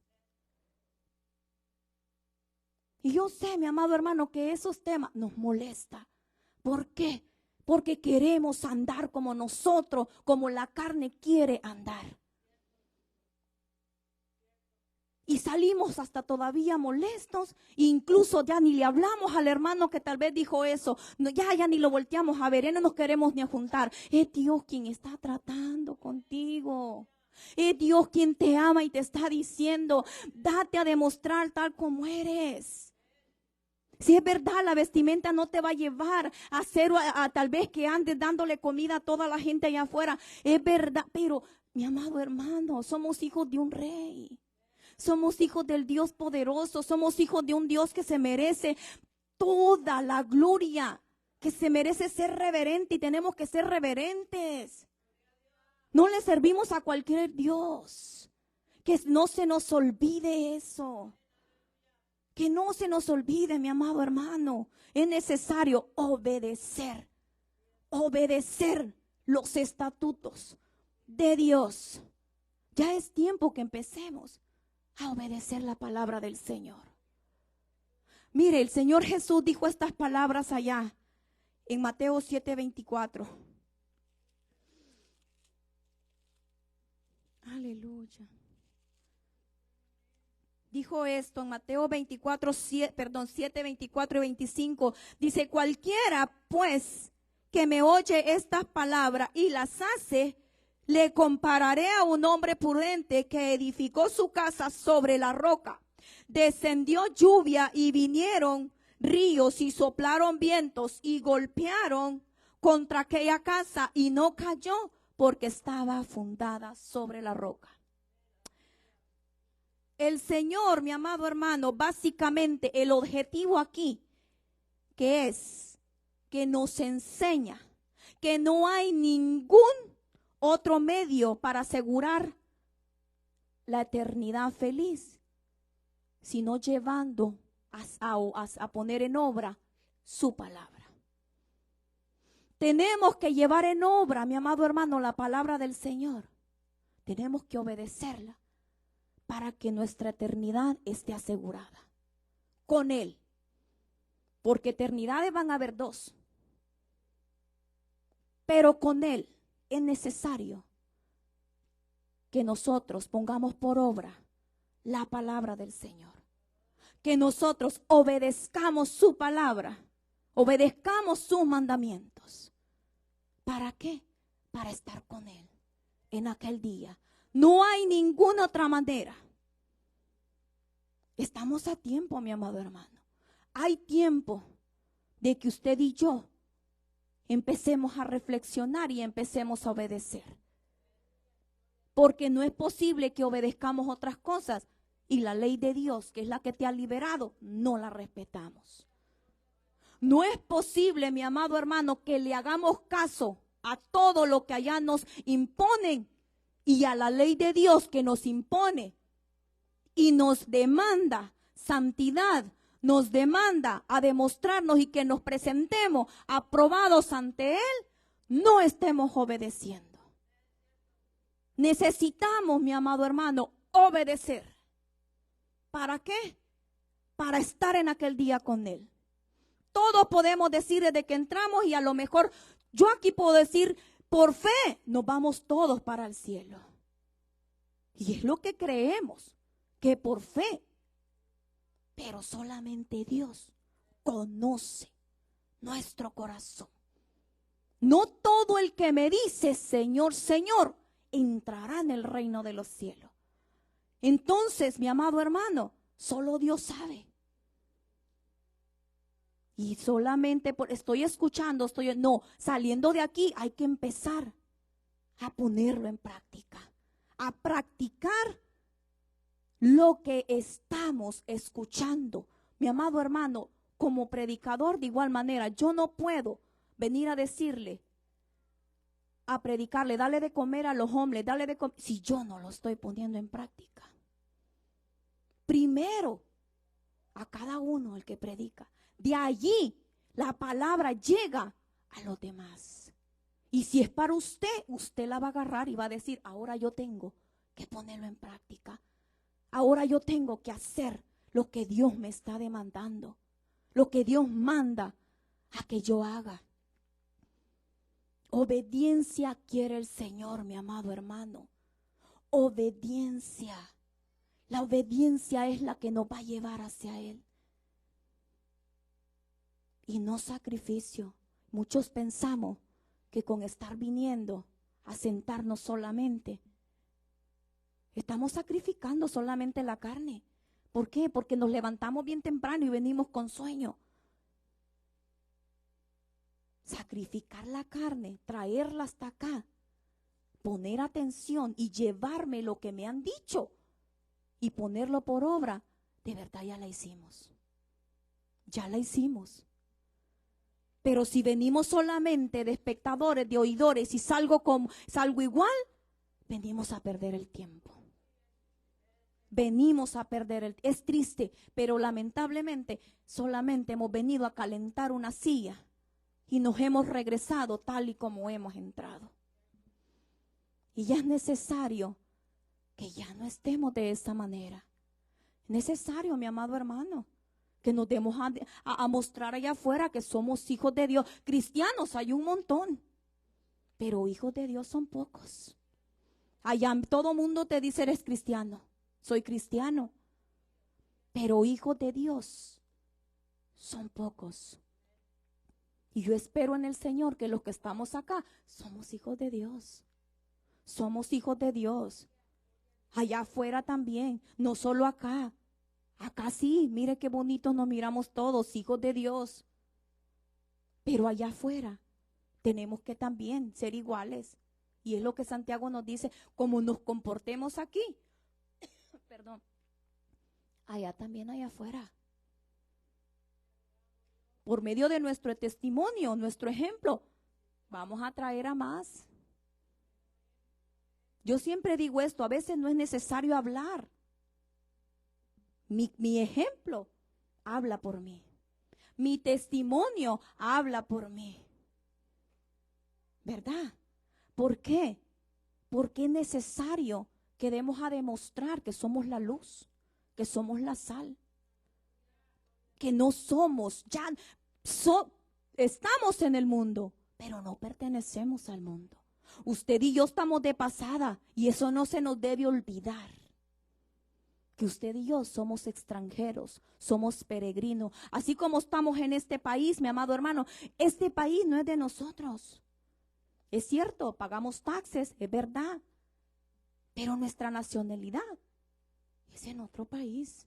Y yo sé, mi amado hermano, que esos temas nos molestan. ¿Por qué? Porque queremos andar como nosotros, como la carne quiere andar. Y salimos hasta todavía molestos, incluso ya ni le hablamos al hermano que tal vez dijo eso, no, ya ni lo volteamos a ver, ya no nos queremos ni a juntar. Es Dios quien está tratando contigo. Es Dios quien te ama y te está diciendo, date a demostrar tal como eres. Si es verdad, la vestimenta no te va a llevar a hacer a tal vez que andes dándole comida a toda la gente allá afuera. Es verdad, pero mi amado hermano, somos hijos de un rey. Somos hijos del Dios poderoso, somos hijos de un Dios que se merece toda la gloria, que se merece ser reverente y tenemos que ser reverentes. No le servimos a cualquier Dios, que no se nos olvide eso, que no se nos olvide, mi amado hermano, es necesario obedecer los estatutos de Dios. Ya es tiempo que empecemos a obedecer la palabra del Señor. Mire, el Señor Jesús dijo estas palabras allá en Mateo 7:24. Aleluya. Dijo esto en Mateo 7, 24 y 25. Dice, cualquiera pues que me oye estas palabras y las hace, le compararé a un hombre prudente que edificó su casa sobre la roca. Descendió lluvia y vinieron ríos y soplaron vientos y golpearon contra aquella casa y no cayó porque estaba fundada sobre la roca. El Señor, mi amado hermano, básicamente el objetivo aquí, que es que nos enseña que no hay ningún otro medio para asegurar la eternidad feliz, sino llevando a poner en obra su palabra. Tenemos que llevar en obra, mi amado hermano, la palabra del Señor. Tenemos que obedecerla para que nuestra eternidad esté asegurada con Él. Porque eternidades van a haber dos, pero con Él es necesario que nosotros pongamos por obra la palabra del Señor. Que nosotros obedezcamos su palabra, obedezcamos sus mandamientos. ¿Para qué? Para estar con Él en aquel día. No hay ninguna otra manera. Estamos a tiempo, mi amado hermano. Hay tiempo de que usted y yo empecemos a reflexionar y empecemos a obedecer. Porque no es posible que obedezcamos otras cosas y la ley de Dios, que es la que te ha liberado, no la respetamos. No es posible, mi amado hermano, que le hagamos caso a todo lo que allá nos imponen y a la ley de Dios que nos impone y nos demanda santidad, nos demanda a demostrarnos y que nos presentemos aprobados ante Él, no estemos obedeciendo. Necesitamos, mi amado hermano, obedecer. ¿Para qué? Para estar en aquel día con Él. Todos podemos decir desde que entramos y a lo mejor yo aquí puedo decir, por fe nos vamos todos para el cielo. Y es lo que creemos, que por fe. Pero solamente Dios conoce nuestro corazón. No todo el que me dice Señor, Señor, entrará en el reino de los cielos. Entonces, mi amado hermano, solo Dios sabe. Y solamente estoy escuchando, saliendo de aquí hay que empezar a ponerlo en práctica. A practicar lo que estamos escuchando. Mi amado hermano, como predicador de igual manera, yo no puedo venir a decirle, a predicarle, dale de comer a los hombres, dale de comer, si yo no lo estoy poniendo en práctica. Primero, a cada uno el que predica. De allí la palabra llega a los demás. Y si es para usted, usted la va a agarrar y va a decir, ahora yo tengo que ponerlo en práctica. Ahora yo tengo que hacer lo que Dios me está demandando, lo que Dios manda a que yo haga. Obediencia quiere el Señor, mi amado hermano. Obediencia. La obediencia es la que nos va a llevar hacia Él. Y no sacrificio. Muchos pensamos que con estar viniendo a sentarnos solamente, estamos sacrificando solamente la carne. ¿Por qué? Porque nos levantamos bien temprano y venimos con sueño. Sacrificar la carne, traerla hasta acá, poner atención y llevarme lo que me han dicho y ponerlo por obra, de verdad ya la hicimos. Ya la hicimos. Pero si venimos solamente de espectadores, de oidores y salgo igual, venimos a perder el tiempo. Venimos a perder el tiempo. Es triste, pero lamentablemente solamente hemos venido a calentar una silla y nos hemos regresado tal y como hemos entrado. Y ya es necesario que ya no estemos de esa manera. Es necesario, mi amado hermano, que nos demos a mostrar allá afuera que somos hijos de Dios. Cristianos hay un montón, pero hijos de Dios son pocos. Allá todo mundo te dice eres cristiano, soy cristiano, pero hijos de Dios son pocos. Y yo espero en el Señor que los que estamos acá somos hijos de Dios. Somos hijos de Dios. Allá afuera también, no solo acá. Acá sí, mire qué bonito nos miramos todos, hijos de Dios. Pero allá afuera tenemos que también ser iguales. Y es lo que Santiago nos dice, como nos comportemos aquí, perdón, allá también allá afuera. Por medio de nuestro testimonio, nuestro ejemplo, vamos a traer a más. Yo siempre digo esto, a veces no es necesario hablar. Mi ejemplo habla por mí. Mi testimonio habla por mí. ¿Verdad? ¿Por qué? Porque es necesario que demos a demostrar que somos la luz, que somos la sal, que no somos, estamos en el mundo, pero no pertenecemos al mundo. Usted y yo estamos de pasada y eso no se nos debe olvidar. Que usted y yo somos extranjeros, somos peregrinos. Así como estamos en este país, mi amado hermano, este país no es de nosotros. Es cierto, pagamos taxes, es verdad, pero nuestra nacionalidad es en otro país.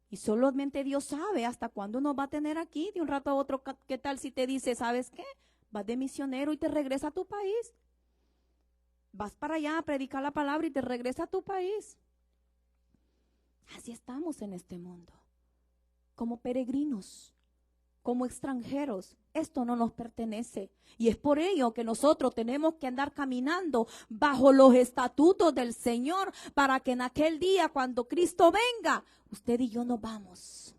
Y solamente Dios sabe hasta cuándo nos va a tener aquí. De un rato a otro, ¿qué tal si te dice, ¿sabes qué? Vas de misionero y te regresa a tu país. Vas para allá a predicar la palabra y te regresa a tu país. Así estamos en este mundo, como peregrinos, como extranjeros. Esto no nos pertenece y es por ello que nosotros tenemos que andar caminando bajo los estatutos del Señor para que en aquel día, cuando Cristo venga, usted y yo nos vamos.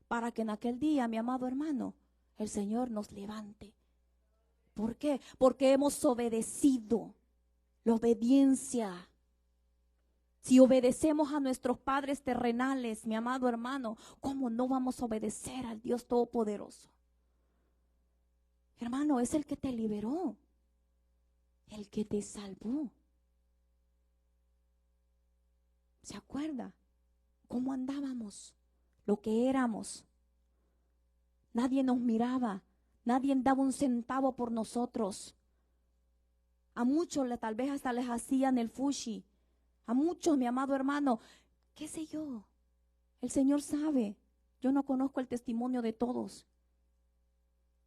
Para que en aquel día, mi amado hermano, el Señor nos levante. ¿Por qué? Porque hemos obedecido. La obediencia. Si obedecemos a nuestros padres terrenales, mi amado hermano, ¿cómo no vamos a obedecer al Dios Todopoderoso? Hermano, es el que te liberó, el que te salvó. ¿Se acuerda cómo andábamos? Lo que éramos. Nadie nos miraba, nadie daba un centavo por nosotros. A muchos tal vez hasta les hacían el fushi. A muchos, mi amado hermano, qué sé yo, el Señor sabe, yo no conozco el testimonio de todos,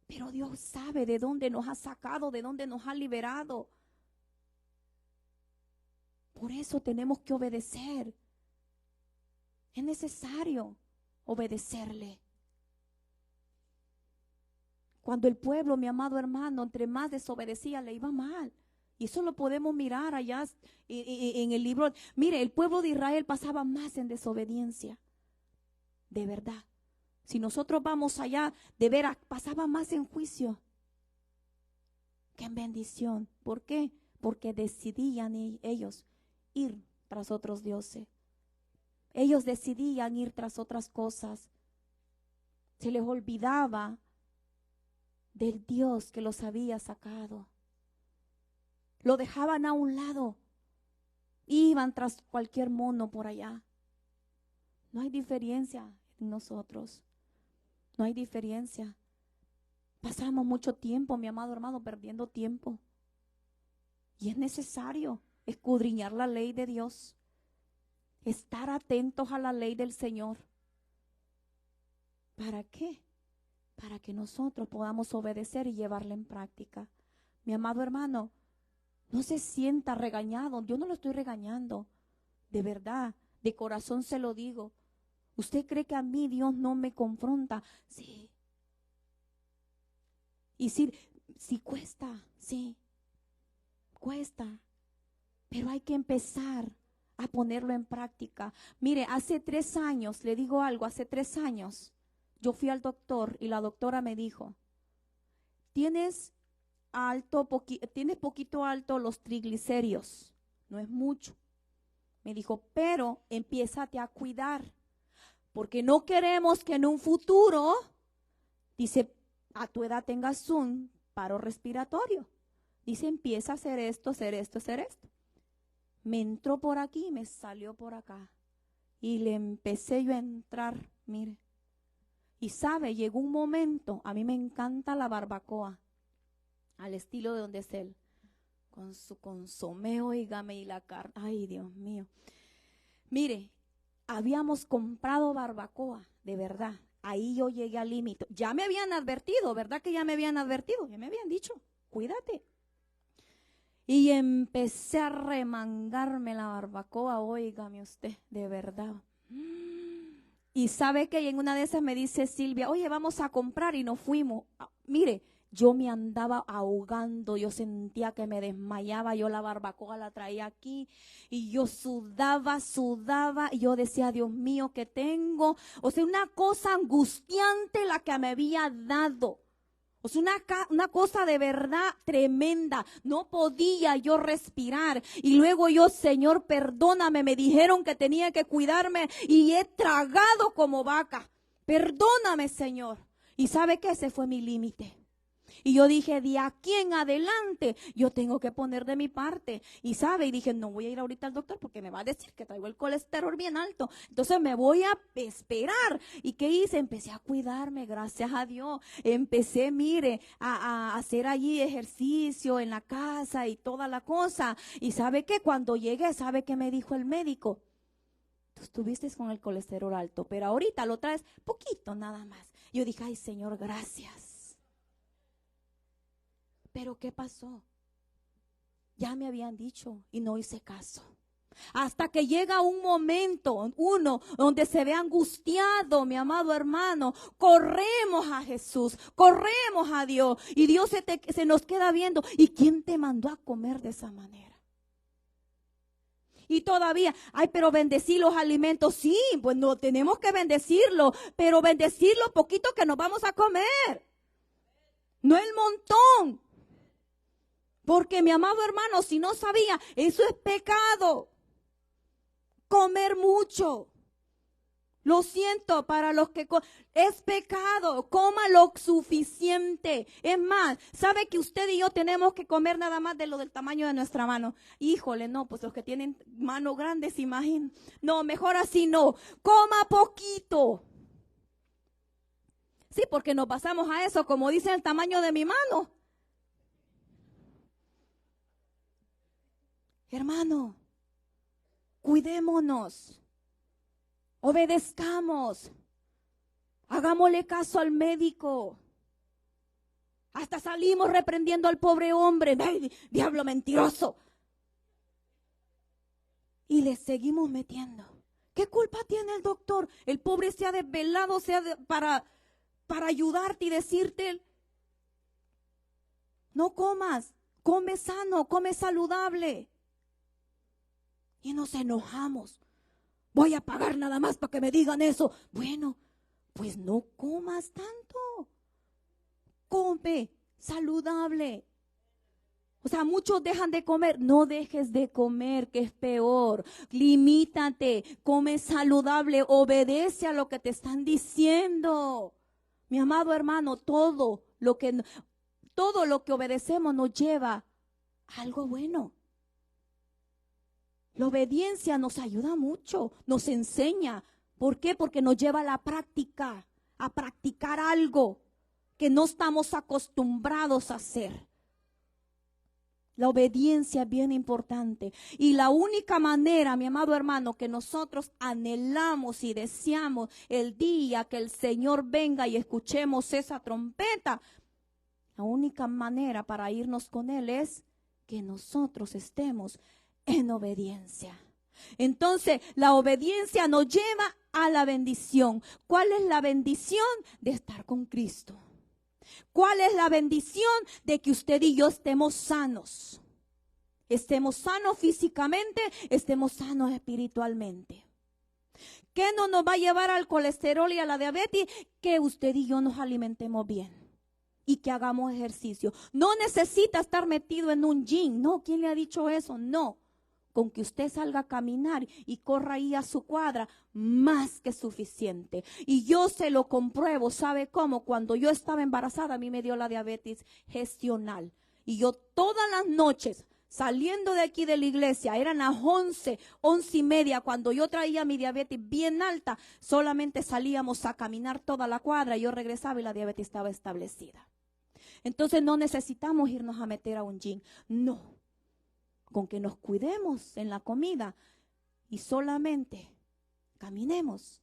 pero Dios sabe de dónde nos ha sacado, de dónde nos ha liberado. Por eso tenemos que obedecer, es necesario obedecerle. Cuando el pueblo, mi amado hermano, entre más desobedecía, le iba mal. Y eso lo podemos mirar allá en el libro. Mire, el pueblo de Israel pasaba más en desobediencia. de verdad. Si nosotros vamos allá, de veras, pasaba más en juicio que en bendición. ¿Por qué? Porque decidían ellos ir tras otros dioses. Ellos decidían ir tras otras cosas. Se les olvidaba del Dios que los había sacado. Lo dejaban a un lado. Iban tras cualquier mono por allá. No hay diferencia en nosotros. No hay diferencia. Pasamos mucho tiempo, mi amado hermano, perdiendo tiempo. Y es necesario escudriñar la ley de Dios. Estar atentos a la ley del Señor. ¿Para qué? Para que nosotros podamos obedecer y llevarla en práctica. Mi amado hermano, no se sienta regañado. Yo no lo estoy regañando. De verdad, de corazón se lo digo. ¿Usted cree que a mí Dios no me confronta? Sí. Y sí cuesta, sí. Cuesta. Pero hay que empezar a ponerlo en práctica. Mire, hace 3 años, le digo algo, hace 3 años, yo fui al doctor y la doctora me dijo, tienes poquito alto los triglicéridos, no es mucho. Me dijo, pero empiézate a cuidar, porque no queremos que en un futuro, dice, a tu edad tengas un paro respiratorio. Dice, empieza a hacer esto, hacer esto, hacer esto. Me entró por aquí y me salió por acá. Y le empecé yo a entrar, mire. Y sabe, llegó un momento, a mí me encanta la barbacoa, al estilo de donde es él. Con su consomé, óigame, y la carne. Ay, Dios mío. Mire, habíamos comprado barbacoa, de verdad. Ahí yo llegué al límite. Ya me habían advertido, ¿verdad que ya me habían advertido? Ya me habían dicho, cuídate. Y empecé a remangarme la barbacoa, óigame usted, de verdad. Y sabe que en una de esas me dice Silvia, oye, vamos a comprar, y nos fuimos. Mire, yo me andaba ahogando, yo sentía que me desmayaba, yo la barbacoa la traía aquí y yo sudaba, y yo decía, Dios mío, ¿qué tengo? O sea, una cosa angustiante la que me había dado. O sea, una cosa de verdad tremenda. No podía yo respirar. Y luego yo, Señor, perdóname, me dijeron que tenía que cuidarme y he tragado como vaca. Perdóname, Señor. Y ¿sabe qué? Ese fue mi límite. Y yo dije, de aquí en adelante, yo tengo que poner de mi parte. Y sabe, y dije, no voy a ir ahorita al doctor porque me va a decir que traigo el colesterol bien alto. Entonces me voy a esperar. ¿Y qué hice? Empecé a cuidarme, gracias a Dios. Empecé, mire, a hacer allí ejercicio en la casa y toda la cosa. Y sabe que cuando llegué, ¿sabe qué me dijo el médico? Tú estuviste con el colesterol alto, pero ahorita lo traes poquito nada más. Yo dije, ay, Señor, gracias. Pero ¿qué pasó? Ya me habían dicho y no hice caso. Hasta que llega un momento, donde se ve angustiado, mi amado hermano, corremos a Jesús, corremos a Dios y Dios se nos queda viendo. ¿Y quién te mandó a comer de esa manera? Y todavía, ay, pero bendecir los alimentos, sí, pues no tenemos que bendecirlo, pero bendecir lo poquito que nos vamos a comer, no el montón. Porque mi amado hermano, si no sabía, eso es pecado. Comer mucho. Lo siento para los que es pecado. Coma lo suficiente. Es más, ¿sabe que usted y yo tenemos que comer nada más de lo del tamaño de nuestra mano? Híjole, no, pues los que tienen mano grande se imaginan. No, mejor así no. Coma poquito. Sí, porque nos pasamos a eso, como dice el tamaño de mi mano. Hermano, cuidémonos, obedezcamos, hagámosle caso al médico. Hasta salimos reprendiendo al pobre hombre, ¡ay, diablo mentiroso! Y le seguimos metiendo. ¿Qué culpa tiene el doctor? El pobre se ha desvelado para ayudarte y decirte, no comas, come sano, come saludable. Y nos enojamos. Voy a pagar nada más para que me digan eso. Bueno, pues no comas tanto. Come saludable. O sea, muchos dejan de comer. No dejes de comer, que es peor. Limítate, come saludable, obedece a lo que te están diciendo. Mi amado hermano, todo lo que obedecemos nos lleva a algo bueno. La obediencia nos ayuda mucho, nos enseña. ¿Por qué? Porque nos lleva a practicar algo que no estamos acostumbrados a hacer. La obediencia es bien importante. Y la única manera, mi amado hermano, que nosotros anhelamos y deseamos el día que el Señor venga y escuchemos esa trompeta, la única manera para irnos con Él es que nosotros estemos en obediencia. Entonces, la obediencia nos lleva a la bendición. ¿Cuál es la bendición? De estar con Cristo. ¿Cuál es la bendición? De que usted y yo estemos sanos. Estemos sanos físicamente, estemos sanos espiritualmente. ¿Qué no nos va a llevar al colesterol y a la diabetes? Que usted y yo nos alimentemos bien y que hagamos ejercicio. No necesita estar metido en un gym. No, ¿quién le ha dicho eso? No. Con que usted salga a caminar y corra ahí a su cuadra, más que suficiente. Y yo se lo compruebo, ¿sabe cómo? Cuando yo estaba embarazada, a mí me dio la diabetes gestional. Y yo todas las noches, saliendo de aquí de la iglesia, eran las 11:30, cuando yo traía mi diabetes bien alta, solamente salíamos a caminar toda la cuadra, yo regresaba y la diabetes estaba establecida. Entonces no necesitamos irnos a meter a un gym, no. Con que nos cuidemos en la comida y solamente caminemos,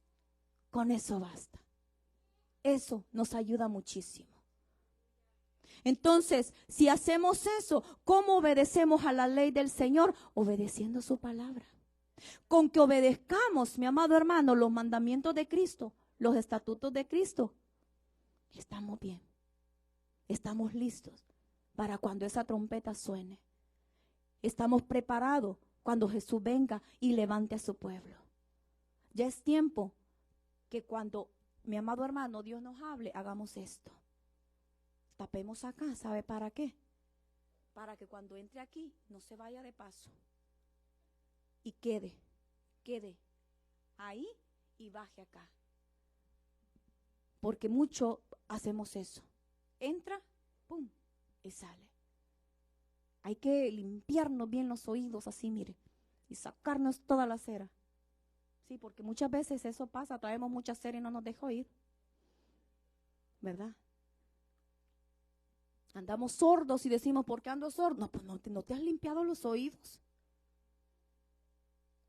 con eso basta. Eso nos ayuda muchísimo. Entonces, si hacemos eso, ¿cómo obedecemos a la ley del Señor? Obedeciendo su palabra. Con que obedezcamos, mi amado hermano, los mandamientos de Cristo, los estatutos de Cristo, estamos bien. Estamos listos para cuando esa trompeta suene. Estamos preparados cuando Jesús venga y levante a su pueblo. Ya es tiempo que cuando, mi amado hermano, Dios nos hable, hagamos esto. Tapemos acá, ¿sabe para qué? Para que cuando entre aquí no se vaya de paso y quede ahí y baje acá. Porque mucho hacemos eso. Entra, pum, y sale. Hay que limpiarnos bien los oídos así, mire, y sacarnos toda la cera. Sí, porque muchas veces eso pasa, traemos mucha cera y no nos deja oír. ¿Verdad? Andamos sordos y decimos, ¿por qué ando sordo? No, pues no te has limpiado los oídos.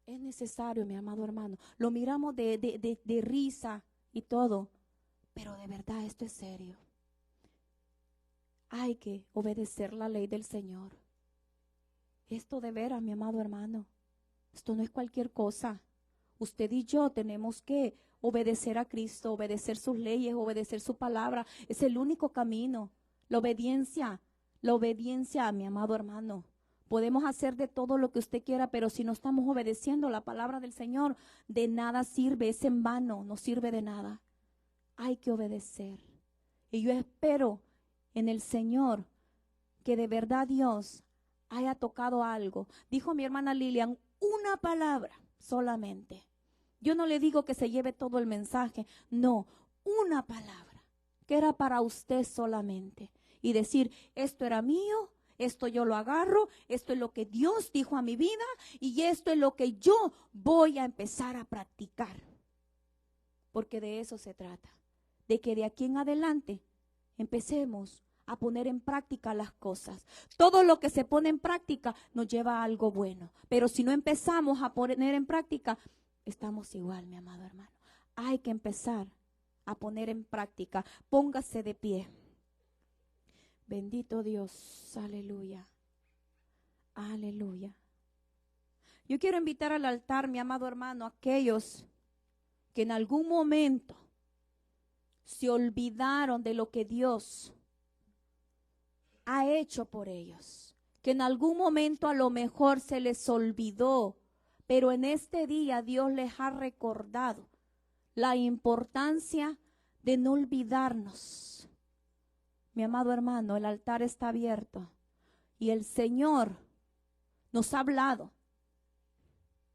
Es necesario, mi amado hermano. Lo miramos de risa y todo, pero de verdad esto es serio. Hay que obedecer la ley del Señor. Esto de veras, mi amado hermano, esto no es cualquier cosa. Usted y yo tenemos que obedecer a Cristo, obedecer sus leyes, obedecer su palabra. Es el único camino. La obediencia, mi amado hermano. Podemos hacer de todo lo que usted quiera, pero si no estamos obedeciendo la palabra del Señor, de nada sirve, es en vano, no sirve de nada. Hay que obedecer. Y yo espero en el Señor que de verdad Dios haya tocado algo. Dijo mi hermana Lilian, una palabra solamente. Yo no le digo que se lleve todo el mensaje, no, una palabra que era para usted solamente. Y decir, esto era mío, esto yo lo agarro, esto es lo que Dios dijo a mi vida y esto es lo que yo voy a empezar a practicar. Porque de eso se trata, de que de aquí en adelante empecemos a poner en práctica las cosas. Todo lo que se pone en práctica nos lleva a algo bueno. Pero si no empezamos a poner en práctica, estamos igual, mi amado hermano. Hay que empezar a poner en práctica. Póngase de pie. Bendito Dios. Aleluya. Aleluya. Yo quiero invitar al altar, mi amado hermano, a aquellos que en algún momento se olvidaron de lo que Dios ha hecho por ellos, que en algún momento a lo mejor se les olvidó, pero en este día Dios les ha recordado la importancia de no olvidarnos. Mi amado hermano, el altar está abierto y el Señor nos ha hablado.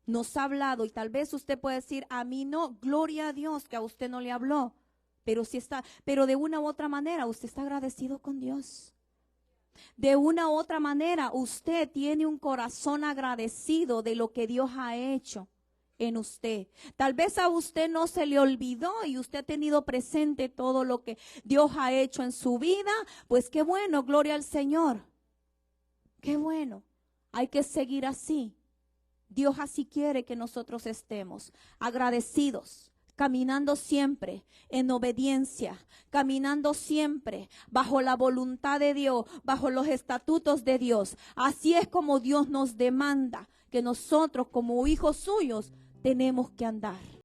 Nos ha hablado y tal vez usted puede decir, a mí no, gloria a Dios que a usted no le habló, pero sí está, pero de una u otra manera usted está agradecido con Dios. De una u otra manera usted tiene un corazón agradecido de lo que Dios ha hecho en usted. Tal vez a usted no se le olvidó y usted ha tenido presente todo lo que Dios ha hecho en su vida. Pues qué bueno, gloria al Señor. Qué bueno, hay que seguir así. Dios así quiere que nosotros estemos agradecidos, caminando siempre en obediencia, caminando siempre bajo la voluntad de Dios, bajo los estatutos de Dios. Así es como Dios nos demanda que nosotros como hijos suyos tenemos que andar.